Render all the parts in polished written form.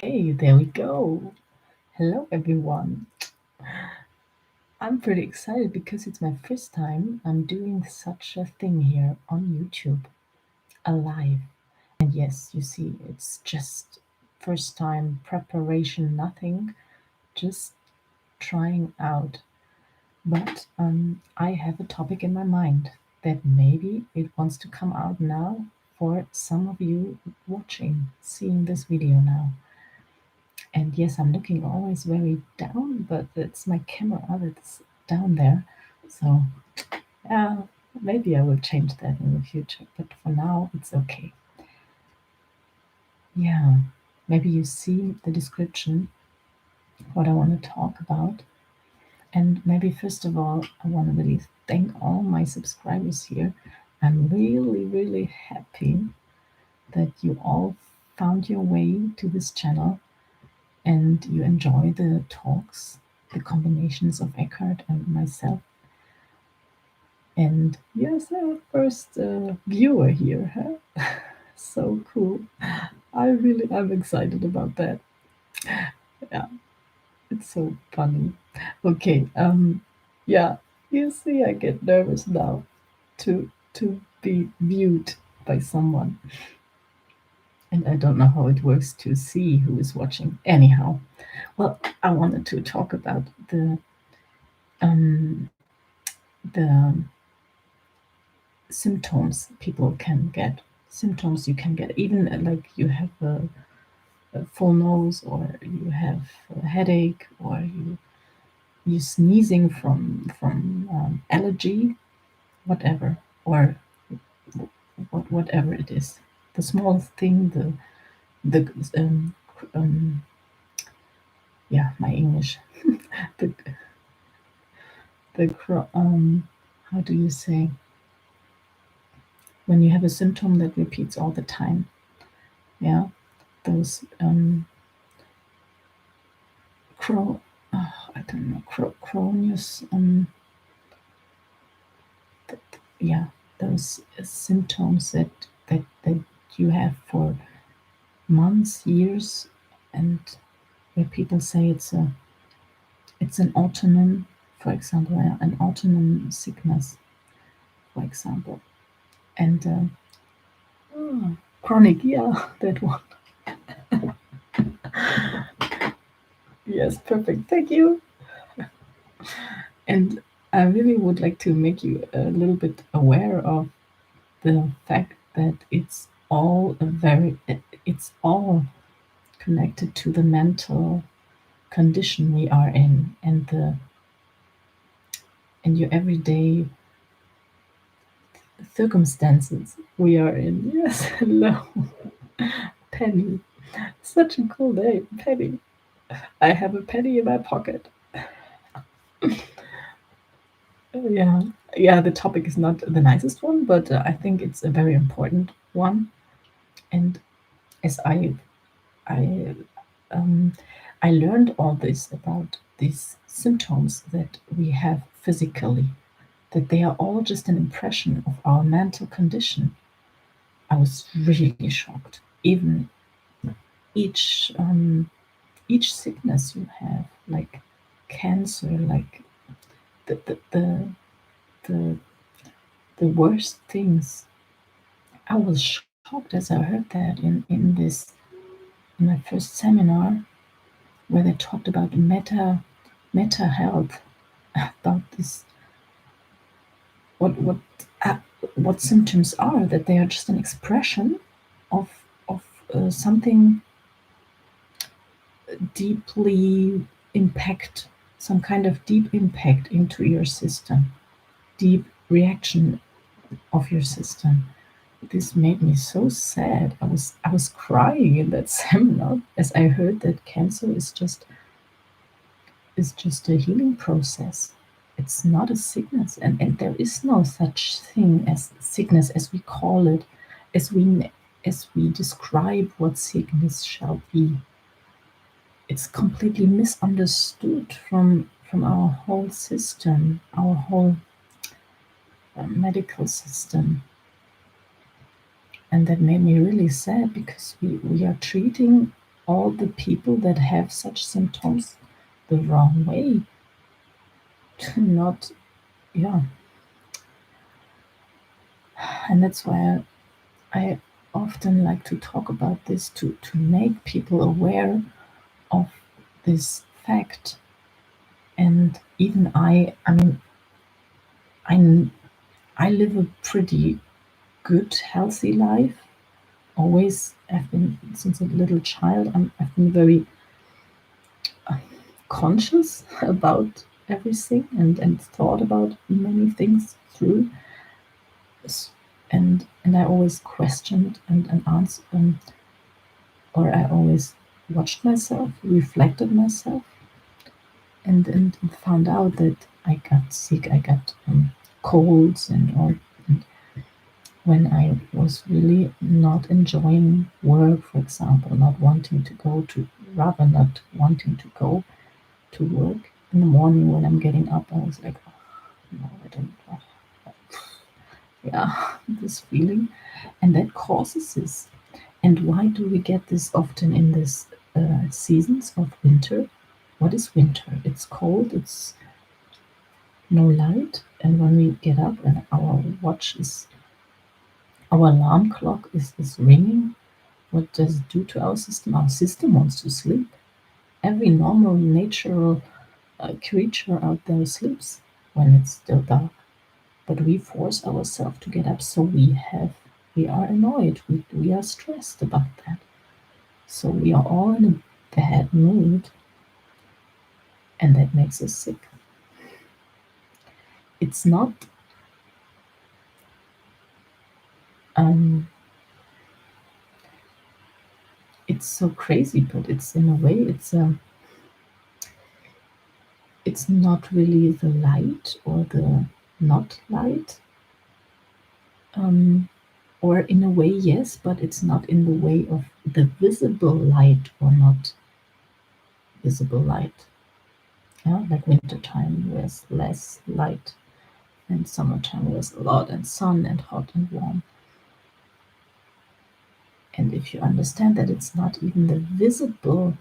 Okay, there we go. Hello, everyone. I'm pretty excited because it's my first time I'm doing such a thing here on YouTube, alive. And yes, you see, it's just first time preparation, nothing, just trying out. But I have a topic in my mind that maybe it wants to come out now for some of you watching, seeing this video now. And yes, I'm looking always very down, but it's my camera that's down there. So, yeah, maybe I will change that in the future, but for now, it's okay. Yeah, maybe you see the description, what I want to talk about. And maybe first of all, I want to really thank all my subscribers here. I'm really, really happy that you all found your way to this channel and you enjoy the talks, the combinations of Eckhart and myself. And yes, our first viewer here, huh? So cool. I'm excited about that. Yeah, it's so funny. Okay, yeah, you see, I get nervous now to be viewed by someone, and I don't know how it works to see who is watching. Anyhow, well, I wanted to talk about um the symptoms people can get, symptoms you can get, even like you have a full nose, or you have a headache, or you sneezing from allergy, whatever, or whatever it is, the smallest thing, the yeah, my English, the how do you say, when you have a symptom that repeats all the time, yeah, those I don't know, Cronius, yeah, those symptoms that you have for months, years, and where people say it's an autoimmune, for example, an autoimmune sickness, for example, and chronic, yeah, that one. Yes, perfect. Thank you. And I really would like to make you a little bit aware of the fact that it's all connected to the mental condition we are in, and your everyday circumstances we are in. Yes, hello, Penny. Such a cool name, Penny. I have a penny in my pocket. Yeah, yeah. The topic is not the nicest one, but I think it's a very important one. And as I um, I learned all this about these symptoms that we have physically, that they are all just an impression of our mental condition. I was really shocked. Even each each sickness you have, like cancer, like the the the the, the worst things. I was shocked as I heard that in my first seminar, where they talked about meta health, about this, what what uh, what symptoms are, that they are just an expression of something deeply impact, some kind of deep impact into your system, deep reaction of your system. This made me so sad. I was crying in that seminar as I heard that cancer is just a healing process. It's not a sickness, and there is no such thing as sickness as we call it, as we describe what sickness shall be. It's completely misunderstood from our whole system, our whole medical system. And that made me really sad, because we are treating all the people that have such symptoms the wrong way, to not, yeah. And that's why I often like to talk about this, to make people aware of this fact. And even I mean, I I live a pretty good, healthy life. Always, I've been since a little child. I've been very conscious about everything, and thought about many things through. And I always questioned and answered, or I always watched myself, reflected myself, and found out that I got sick. I got colds and all. And when I was really not enjoying work, for example, not wanting to go to, rather not wanting to go to work in the morning when I'm getting up, I was like, oh, no, I don't. Yeah, this feeling, and that causes this. And why do we get this often in this seasons of winter? What is winter? It's cold. It's no light, and when we get up and our watch is, our alarm clock is ringing, what does it do to our system? Our system wants to sleep. Every normal natural creature out there sleeps when it's still dark, but we force ourselves to get up, so we are annoyed, we are stressed about that, so we are all in a bad mood, and that makes us sick. It's not um, it's so crazy, but it's in a way it's not really the light or the not light, um, or in a way yes, but it's not in the way of the visible light or not visible light. Yeah, like wintertime there's less light, and summertime there's a lot, and sun and hot and warm. And if you understand that it's not even the visible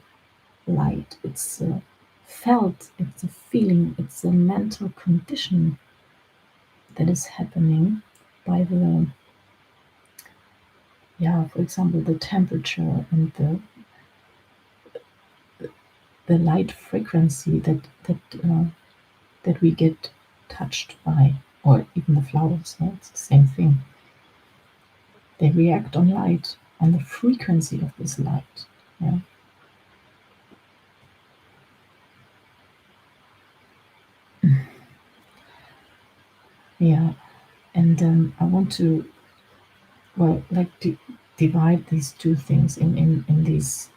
light, it's felt, it's a feeling, it's a mental condition that is happening by the, yeah, for example, the temperature and the light frequency that we get touched by, or even the flowers. Yeah, it's the same thing. They react on light, on the frequency of this light. Yeah. Yeah. And I want to, well, like to divide these two things in these,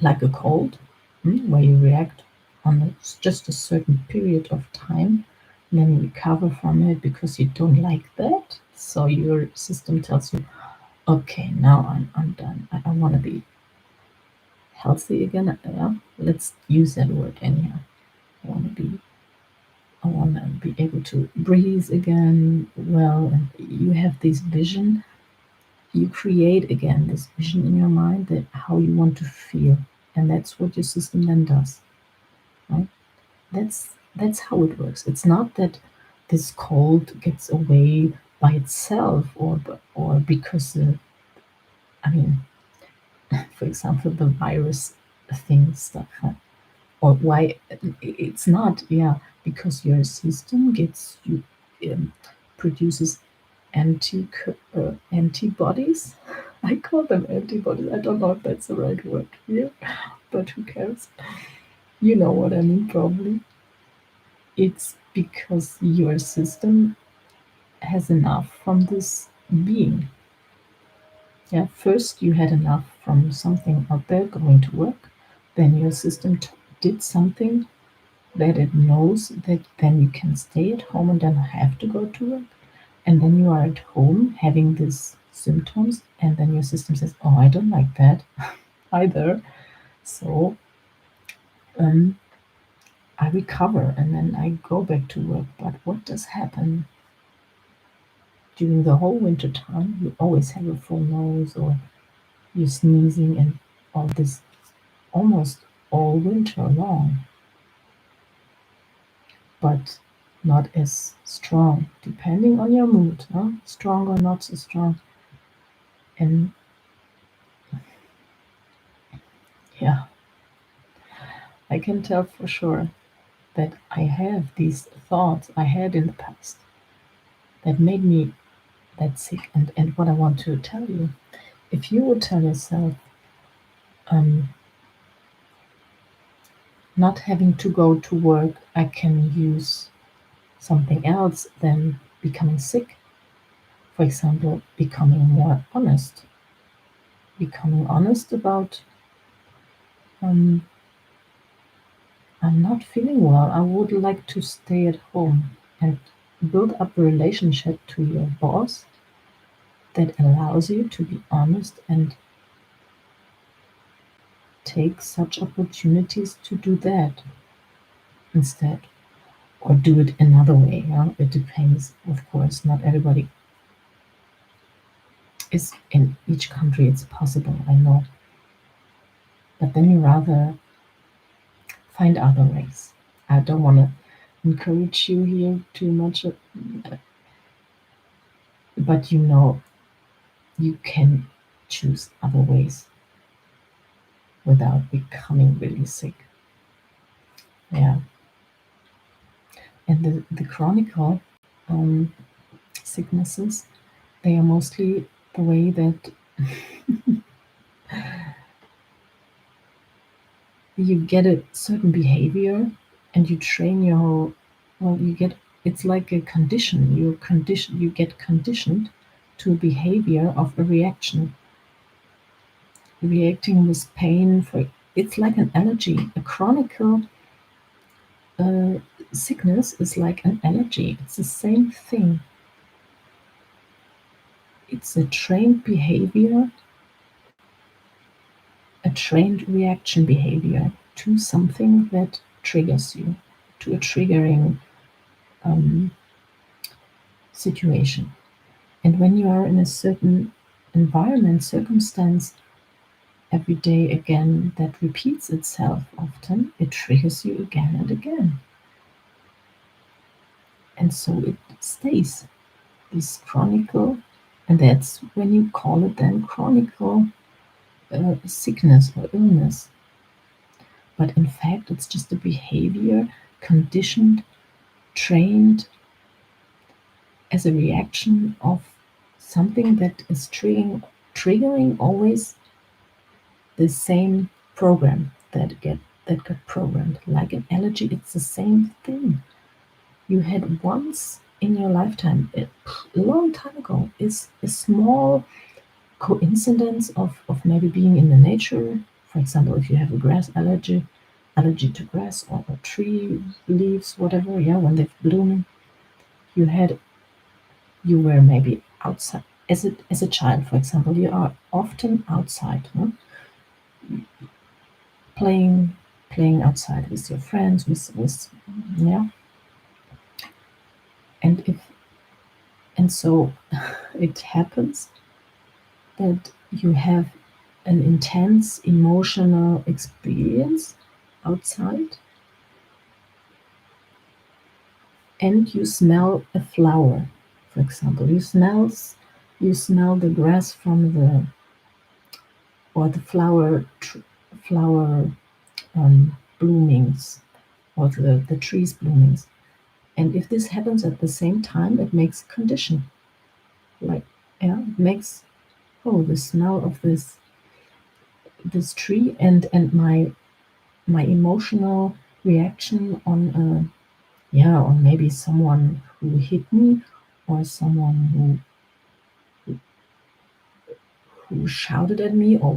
like a cold, where you react on just a certain period of time, and then you recover from it because you don't like that. So your system tells you, okay, now I'm done. I want to be healthy again. Yeah, let's use that word anyhow. I want to be. I want to be able to breathe again well, and you have this vision. You create again this vision in your mind that how you want to feel, and that's what your system then does. Right? That's how it works. It's not that this cold gets away by itself, or because I mean, for example, the virus thing stuff, huh? Or why it's not, yeah, because your system gets you, um, produces antibodies. I call them antibodies. I don't know if that's the right word here, but who cares? You know what I mean, probably. It's because your system has enough from this being. Yeah, first you had enough from something out there going to work, then your system did something that it knows that then you can stay at home and don't have to go to work. And then you are at home having these symptoms, and then your system says, oh, I don't like that either. So um, I recover and then I go back to work. But what does happen during the whole winter time? You always have a full nose, or you're sneezing, and all this almost all winter long, but not as strong, depending on your mood, huh? Strong or not so strong. And yeah, I can tell for sure that I have these thoughts I had in the past that made me that sick. And what I want to tell you, if you would tell yourself, um, not having to go to work, I can use something else than becoming sick. For example, becoming honest about, um, I'm not feeling well. I would like to stay at home, and build up a relationship to your boss that allows you to be honest and take such opportunities to do that instead, or do it another way. Yeah? It depends, of course. Not everybody is in each country. It's possible, I know, but then you rather find other ways. I don't want to encourage you here too much, but you can choose other ways without becoming really sick. Yeah, and the chronicle, um, sicknesses, they are mostly the way that you get a certain behavior and you train your whole, well, you get, it's like a condition. You get conditioned to a behavior of a reaction, reacting with pain. For it's like an allergy. A chronicle, uh, sickness is like an allergy. It's the same thing. It's a trained behavior, a trained reaction behavior to something that triggers you, to a triggering, um, situation. And when you are in a certain environment, circumstance, every day again, that repeats itself often, it triggers you again and again. And so it stays, this chronicle, and that's when you call it then chronicle, sickness or illness. But in fact, it's just a behavior conditioned, trained as a reaction of something that is triggering always the same program that got programmed. Like an allergy, it's the same thing. You had once in your lifetime, a long time ago, is a small coincidence of maybe being in the nature. For example, if you have a grass allergy to grass or tree leaves, whatever, yeah, when they're blooming, you had you were maybe outside as a child, for example. You are often outside, huh? playing playing outside with your friends, with yeah, and if and so it happens that you have an intense emotional experience outside, and you smell a flower. For example, you smell the grass from the, or the flower, bloomings, or the trees bloomings. And if this happens at the same time, it makes a condition. Like, yeah, it makes, oh, the smell of this tree, and my emotional reaction on, yeah, on maybe someone who hit me, or someone who shouted at me, or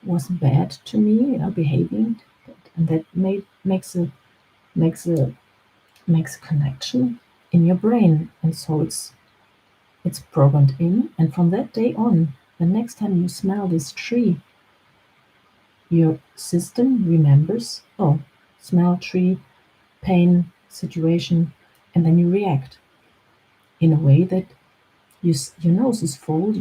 was bad to me, behaving, and that makes a makes a connection in your brain, and so it's programmed in. And from that day on, the next time you smell this tree, your system remembers, oh, smell tree, pain, situation, and then you react in a way that your nose is full,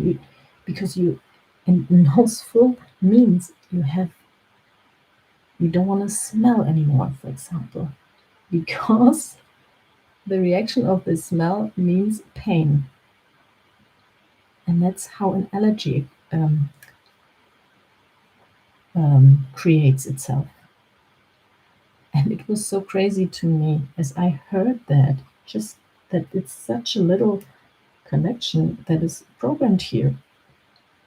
because you And nose full means you don't want to smell anymore, for example, because the reaction of the smell means pain. And that's how an allergy creates itself. And it was so crazy to me as I heard that, just that it's such a little connection that is programmed here.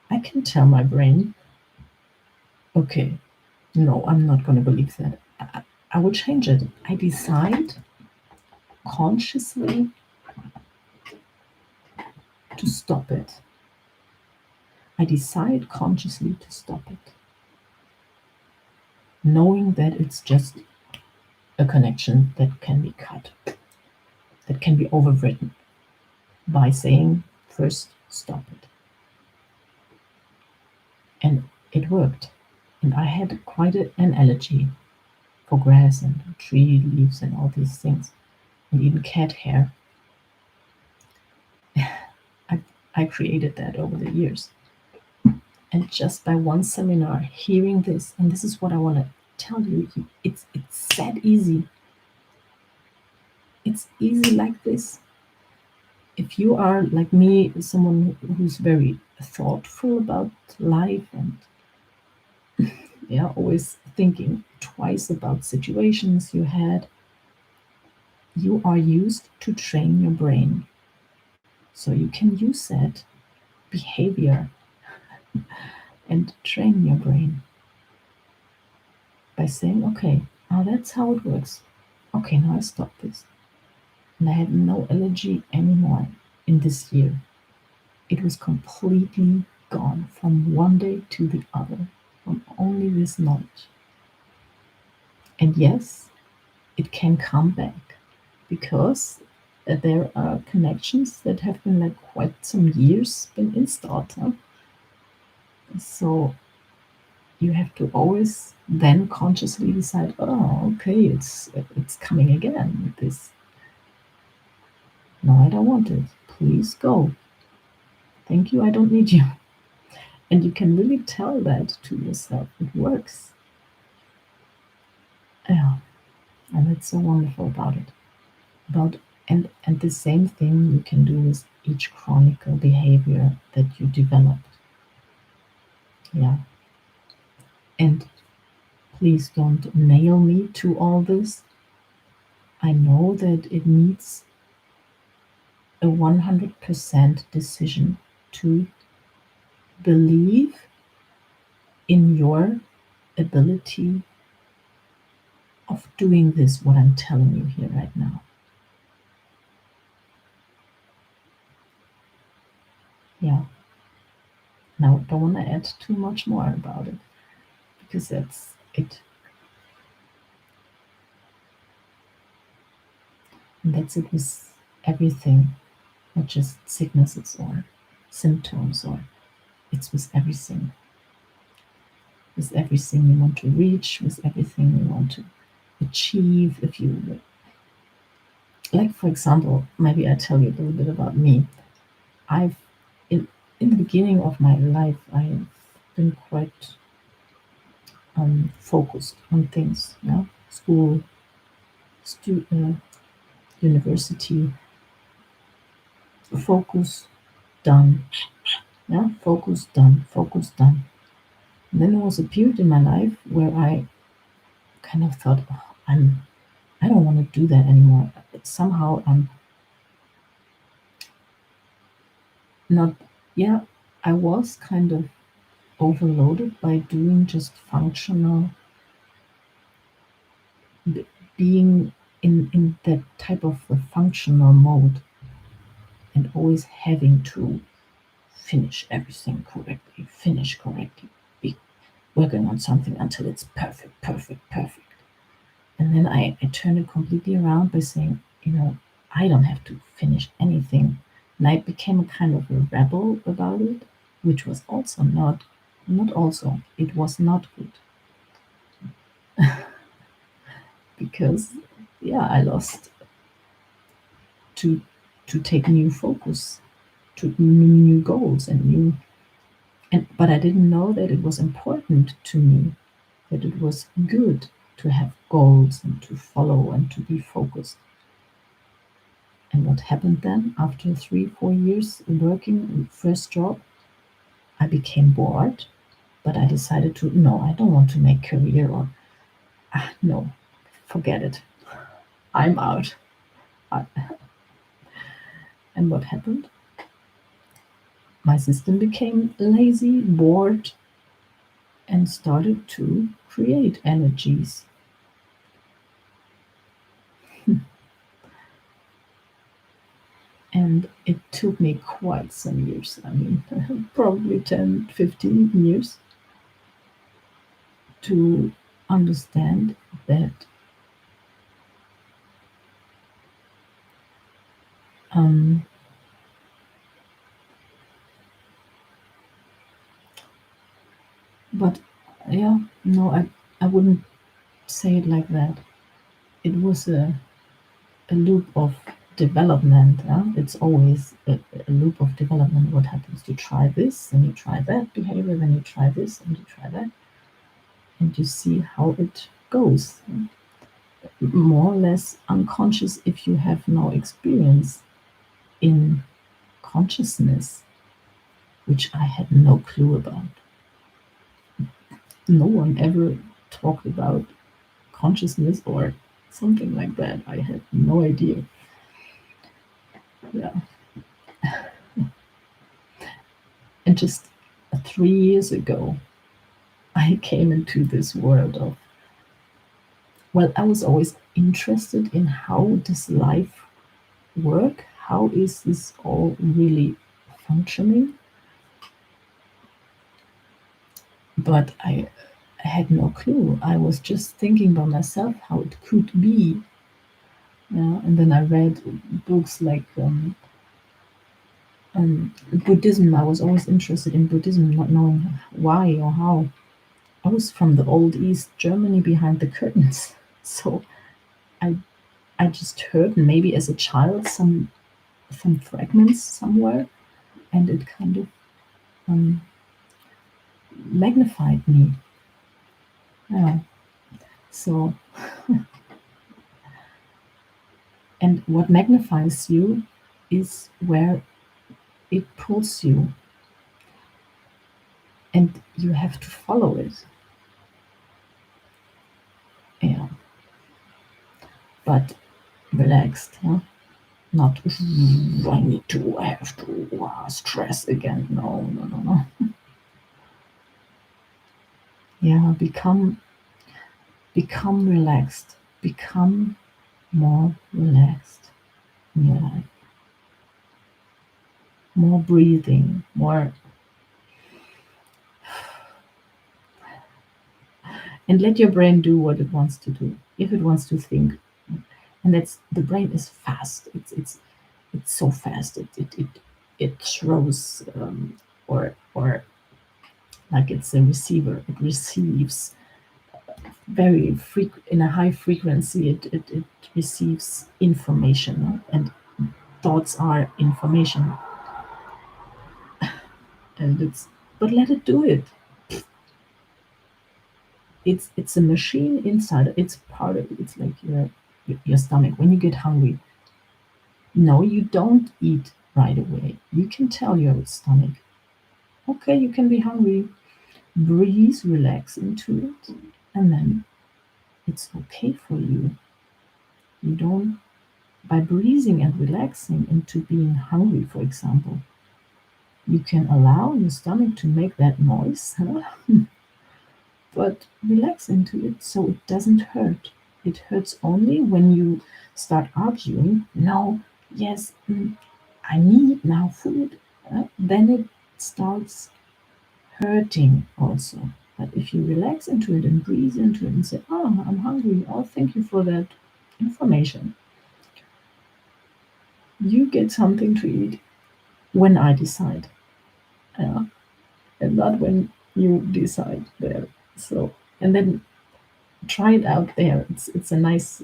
I can tell my brain, okay, no, I'm not going to believe that. I will change it. I decide consciously to stop it. I decide consciously to stop it, knowing that it's just a connection that can be cut, that can be overwritten by saying, first, stop it. And it worked. And I had quite an allergy for grass and tree leaves and all these things, and even cat hair. I created that over the years. And just by one seminar, hearing this, and this is what I want to tell you, it's that easy. It's easy like this. If you are like me, someone who's very thoughtful about life and always thinking twice about situations you had, you are used to train your brain. So you can use that behavior and train your brain by saying, okay, that's how it works. Okay, now I stop this. And I had no allergy anymore in this year. It was completely gone from one day to the other, from only this knowledge. And yes, it can come back because there are connections that have been like quite some years been installed. Huh? So you have to always then consciously decide, oh, okay, it's coming again. This, no, I don't want it. Please go. Thank you, I don't need you. And you can really tell that to yourself. It works. Yeah, and that's so wonderful about it. And the same thing you can do with each chronicle behavior that you developed. Yeah. And please don't nail me to all this. I know that it needs a 100% decision to believe in your ability of doing this, what I'm telling you here right now. Yeah. Now, I don't want to add too much more about it because that's it. And that's it with everything, not just sicknesses or symptoms, or it's with everything. With everything you want to reach, with everything you want to achieve. If you, like, for example, maybe I tell you a little bit about me. I've, in the beginning of my life, I've been quite focused on things, yeah, school, university, focus, done, yeah, focus, done, focus, done. And then there was a period in my life where I kind of thought, oh, I don't want to do that anymore. Somehow I'm not, yeah, I was kind of overloaded by doing just functional, being in that type of a functional mode, and always having to finish everything correctly, finish correctly, be working on something until it's perfect, perfect, perfect. And then I turned it completely around by saying, I don't have to finish anything. And I became a kind of a rebel about it, which was also it was not good. Because, yeah, I lost to take new focus, to new goals and new But I didn't know that it was important to me, that it was good to have goals and to follow and to be focused. And what happened then? After 3, 4 years working, first job, I became bored, but I decided to, no, I don't want to make career, or no, forget it. I'm out. I- And what happened? My system became lazy, bored, and started to create energies. And it took me quite some years. I mean, probably 10, 15 years to understand that um, but yeah, no, I wouldn't say it like that. It was a loop of development. It's always a loop of development. What happens? You try this, and you try that behavior, then you try this, and you try that, and you see how it goes. More or less unconscious if you have no experience in consciousness, which I had no clue about. No one ever talked about consciousness or something like that. I had no idea. Yeah. And just 3 years ago, I came into this world of, well, I was always interested in how does life work? How is this all really functioning? But I had no clue. I was just thinking by myself how it could be. Yeah, and then I read books like Buddhism. I was always interested in Buddhism, not knowing why or how. I was from the old East Germany behind the curtains, so I I just heard maybe as a child some fragments somewhere, and it kind of um, magnified me. Yeah. So, and what magnifies you is where it pulls you, and you have to follow it. Yeah, but relaxed. Yeah? Not I have to stress again. No, no, no, no. Yeah, become relaxed. Become more relaxed in your life. More breathing, more, and let your brain do what it wants to do. If it wants to think, and that's the brain is fast. It's so fast. It throws or like it's a receiver. It receives very in a high frequency. It receives information, and thoughts are information, and it's, but let it do it. It's a machine inside. It's part of it. It's like your stomach when you get hungry. No, you don't eat right away. You can tell your stomach, okay, you can be hungry. Breathe, relax into it, and then it's okay for you. You don't, by breathing and relaxing into being hungry, for example, you can allow your stomach to make that noise, but relax into it so it doesn't hurt. It hurts only when you start arguing. No, yes, I need now food. Then it starts hurting also. But if you relax into it and breathe into it and say, oh, I'm hungry. Oh, thank you for that information. You get something to eat when I decide. Yeah. And not when you decide there. So, and then try it out there. It's a nice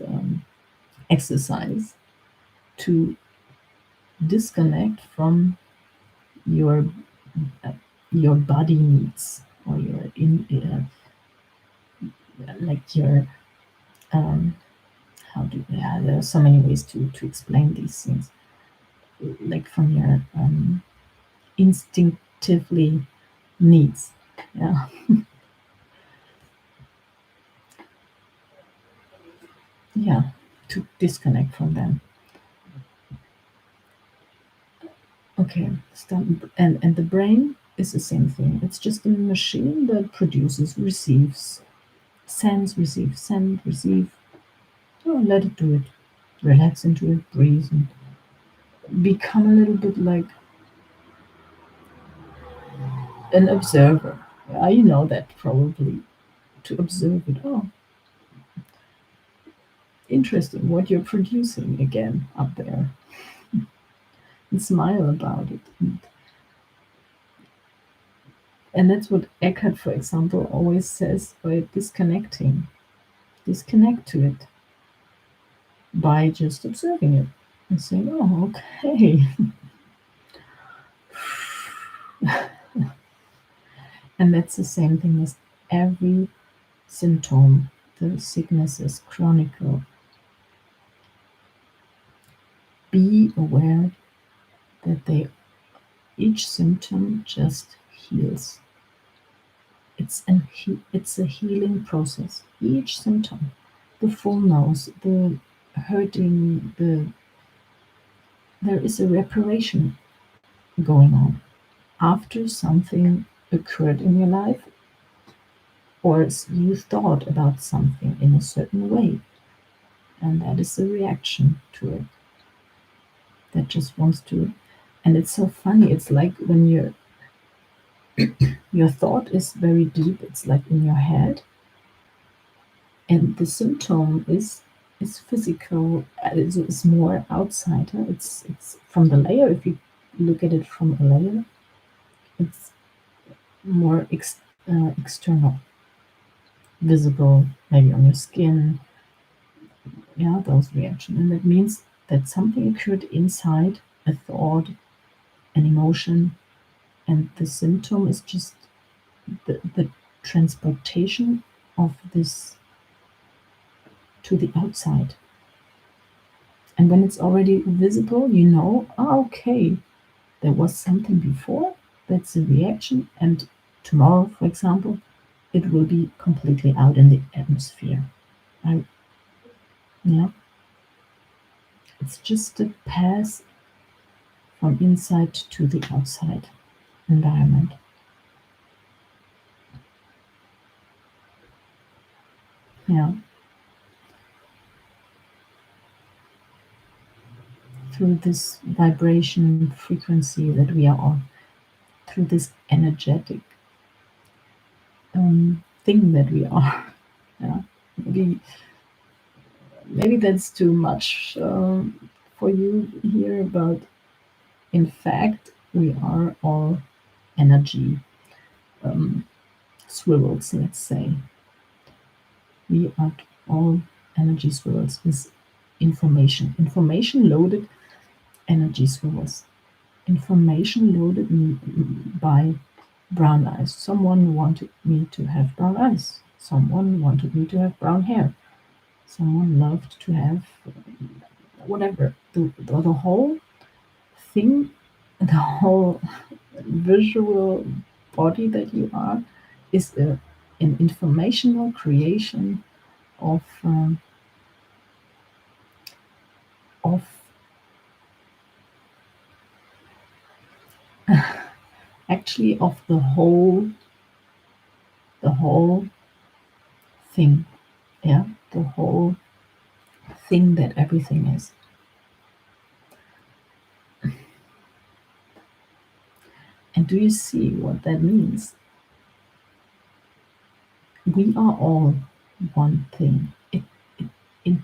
exercise to disconnect from your your body needs, or your like your um, how do yeah, there are so many ways to explain these things, like from your instinctively needs, yeah, yeah, to disconnect from them. Okay, and the brain is the same thing. It's just a machine that produces, receives, sends, receive, send, receive. Oh, let it do it. Relax into it, breathe, and become a little bit like an observer. Yeah, you know that probably, to observe it. Oh, interesting what you're producing again up there, and smile about it. And that's what Eckhart, for example, always says by disconnecting. Disconnect to it by just observing it and saying, oh, okay. And that's the same thing as every symptom. The sickness is chronical. Be aware that each symptom just heals. It's a healing process. Each symptom, the full nose, the hurting, there is a reparation going on after something occurred in your life, or you thought about something in a certain way, and that is a reaction to it that just wants to. And it's so funny. It's like when your thought is very deep. It's like in your head, and the symptom is physical. It's more outside. Huh? It's from the layer. If you look at it from a layer, it's more external, visible, maybe on your skin. Yeah, those reactions, and that means that something occurred inside, a thought, an emotion, and the symptom is just the transportation of this to the outside. And when it's already visible, you know, ah, okay, there was something before, that's a reaction, and tomorrow, for example, it will be completely out in the atmosphere. Right? Yeah, it's just a pass from inside to the outside environment. Yeah, through this vibration frequency that we are on, through this energetic thing that we are. Yeah, maybe that's too much for you here, but in fact, we are all energy um, swirls. Let's say we are all energy swirls with information loaded energy swirls. Information loaded by brown eyes. Someone wanted me to have brown eyes. Someone wanted me to have brown hair. Someone loved to have whatever. The whole thing, the whole visual body that you are, is an informational creation of actually of the whole thing. Yeah, the whole thing that everything is. And do you see what that means? We are all one thing. It, if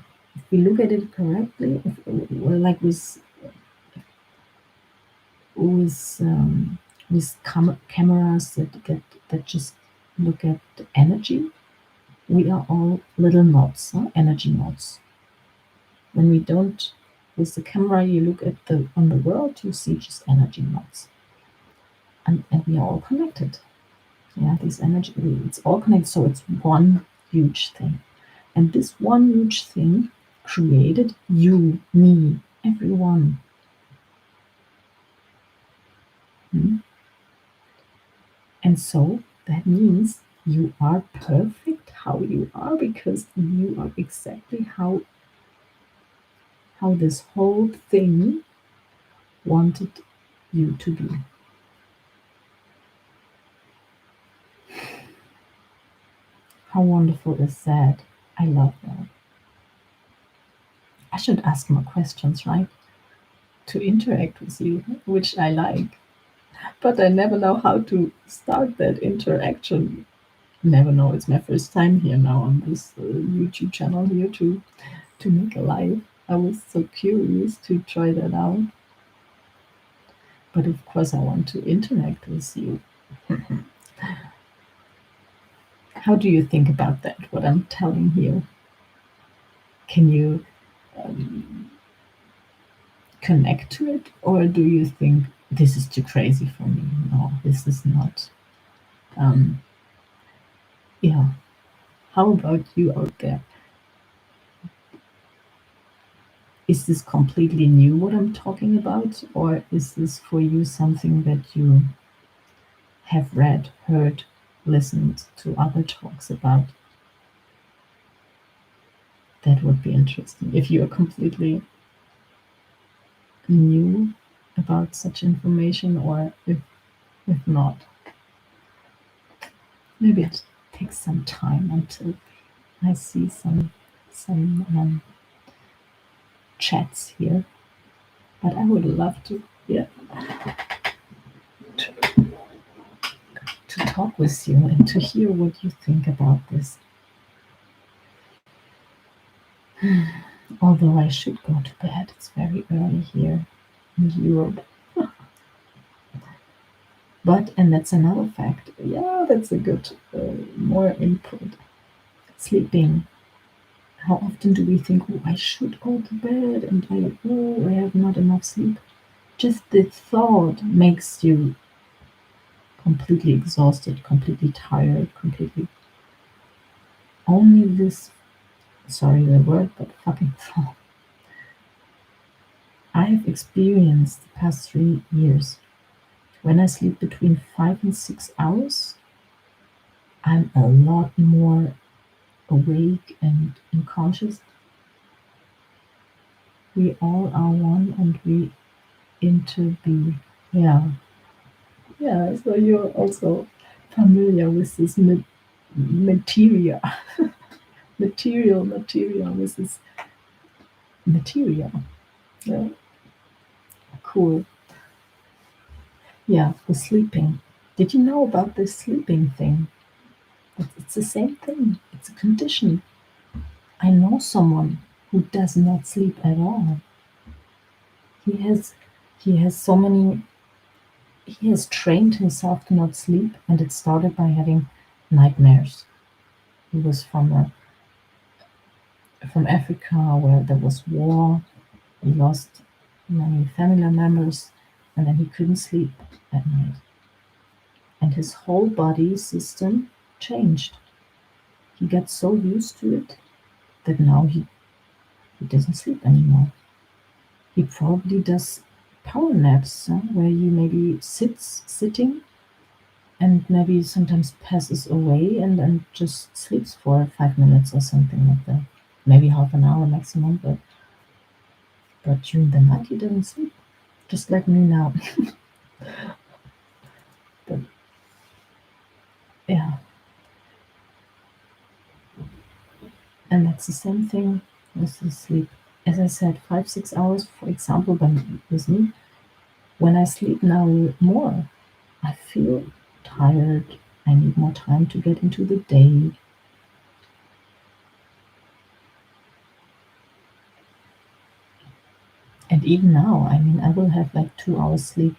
we look at it correctly, well, like with cameras that just look at the energy, we are all little knots, huh? Energy knots. When we don't, with the camera, you look at the on the world, you see just energy knots. and we are all connected. Yeah, this energy, it's all connected, so it's one huge thing. And this one huge thing created you, me, everyone. Hmm? And so that means you are perfect how you are, because you are exactly how this whole thing wanted you to be. How wonderful is that? I love that. I should ask more questions, right? To interact with you, which I like. But I never know how to start that interaction. Never know. It's my first time here now on this YouTube channel here to make a live. I was so curious to try that out. But of course, I want to interact with you. How do you think about that? What I'm telling you? Can you connect to it, or do you think this is too crazy for me? No, this is not. Um, yeah. How about you out there? Is this completely new what I'm talking about, or is this for you something that you have read, heard, listened to other talks about? That would be interesting. If you are completely new about such information, or if not, maybe it takes some time until I see some chats here. But I would love to, yeah, to talk with you and to hear what you think about this. Although I should go to bed, it's very early here in Europe. But, and that's another fact, yeah, that's a good, more input. Sleeping. How often do we think, oh, I should go to bed and I have not enough sleep? Just the thought makes you completely exhausted, completely tired, completely. Only this, sorry the word, but fucking thought. I have experienced the past 3 years. When I sleep between 5 and 6 hours, I'm a lot more awake and conscious. We all are one and we interbe. Yeah, yeah. So you're also familiar with this materia, material with this material. Yeah, cool. Yeah, the sleeping. Did you know about this sleeping thing? It's the same thing. It's a condition. I know someone who does not sleep at all. He has he has so many he has trained himself to not sleep, and it started by having nightmares. He was from Africa where there was war. He lost many family members, and then he couldn't sleep at night. And his whole body system changed. He got so used to it that now he doesn't sleep anymore. He probably does power naps, where you maybe sitting and maybe sometimes passes away and just sleeps for 5 minutes or something like that. Maybe half an hour maximum, but during the night he doesn't sleep, just like me now. But yeah, and that's the same thing with the sleep. As I said, 5 6 hours, for example, with me. When I sleep now more, I feel tired. I need more time to get into the day. And even now, I mean, I will have like 2 hours sleep.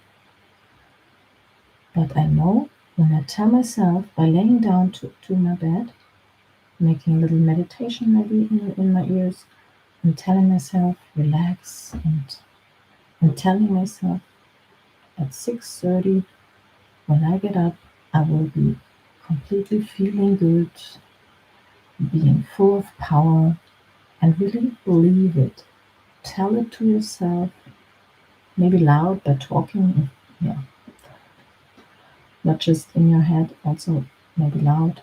But I know when I tell myself by laying down to my bed, making a little meditation maybe in my ears, and telling myself, relax, and telling myself at 6:30, When I get up, I will be completely feeling good, being full of power, and really believe it. Tell it to yourself, maybe loud by talking, yeah, not just in your head, also maybe loud,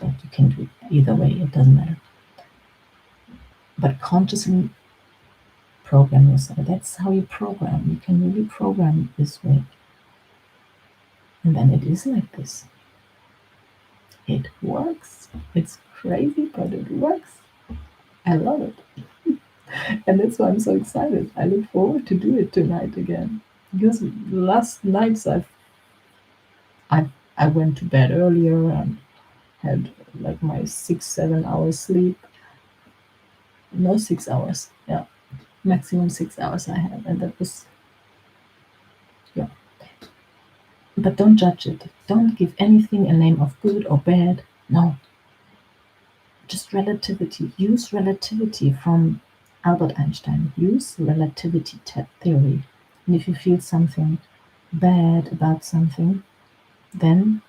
but you can do it either way, it doesn't matter. But consciously program yourself. That's how you program. You can really program it this way. And then it is like this. It works. It's crazy, but it works. I love it. And that's why I'm so excited. I look forward to do it tonight again. Because last nights I I went to bed earlier and had like my 6, 7 hours sleep. No, 6 hours. Yeah, maximum 6 hours I had, and that was, yeah. But don't judge it. Don't give anything a name of good or bad. No, just relativity. Use relativity from Albert Einstein. Use relativity theory. And if you feel something bad about something, then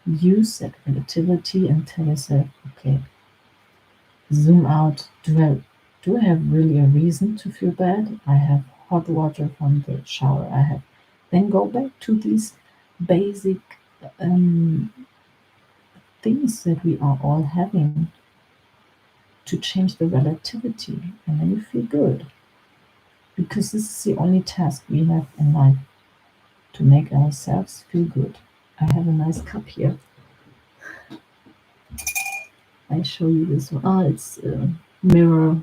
use that relativity and tell yourself, okay, zoom out. Do I have really a reason to feel bad? I have hot water from the shower. I have. Then go back to these basic um, things that we are all having to change the relativity, and then you feel good. Because this is the only task we have in life, to make ourselves feel good. I have a nice cup here. I show you this one. Ah, it's mirror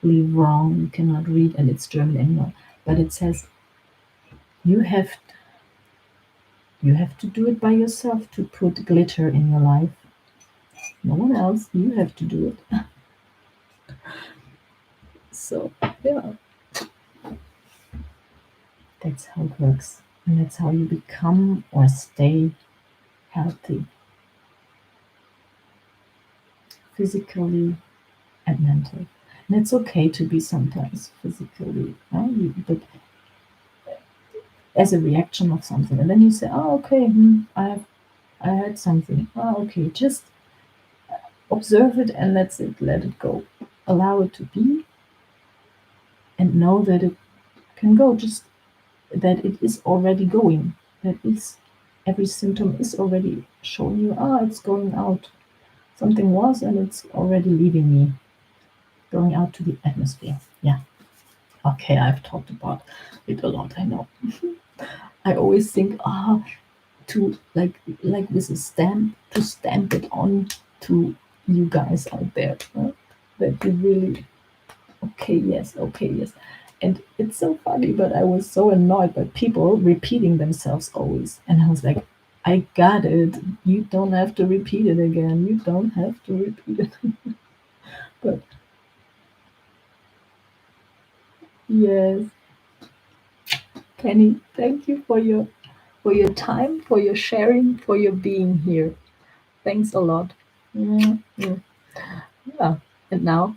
leave wrong. You cannot read, and it's German anyway. But it says you have you have to do it by yourself to put glitter in your life. No one else. You have to do it. So yeah, that's how it works, and that's how you become or stay healthy, physically and mentally. And it's okay to be sometimes physically, but as a reaction of something, and then you say, "Oh, okay, I had something. Oh, okay, just observe it and that's it. Let it go. Allow it to be, and know that it can go. Just that it is already going. That is every symptom is already showing you. Ah, it's going out. Something was, and it's already leaving me, going out to the atmosphere. Yeah. Okay, I've talked about it a lot. I know. I always think, to like with a stamp, to stamp it on to you guys out there, that you really, okay, yes. And it's so funny, but I was so annoyed by people repeating themselves always, and I was like, I got it. You don't have to repeat it again. You don't have to repeat it. But yes, Penny, thank you for your time, for your sharing, for your being here. Thanks a lot. Mm, mm. Yeah, and now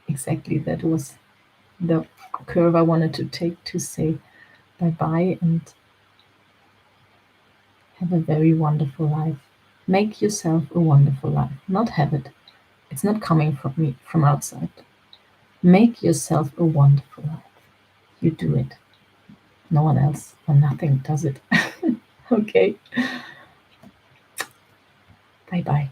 exactly that was the curve I wanted to take to say bye bye and have a very wonderful life. Make yourself a wonderful life, not have it. It's not coming from me, from outside. Make yourself a wonderful life. You do it. No one else or nothing does it. Okay, bye bye.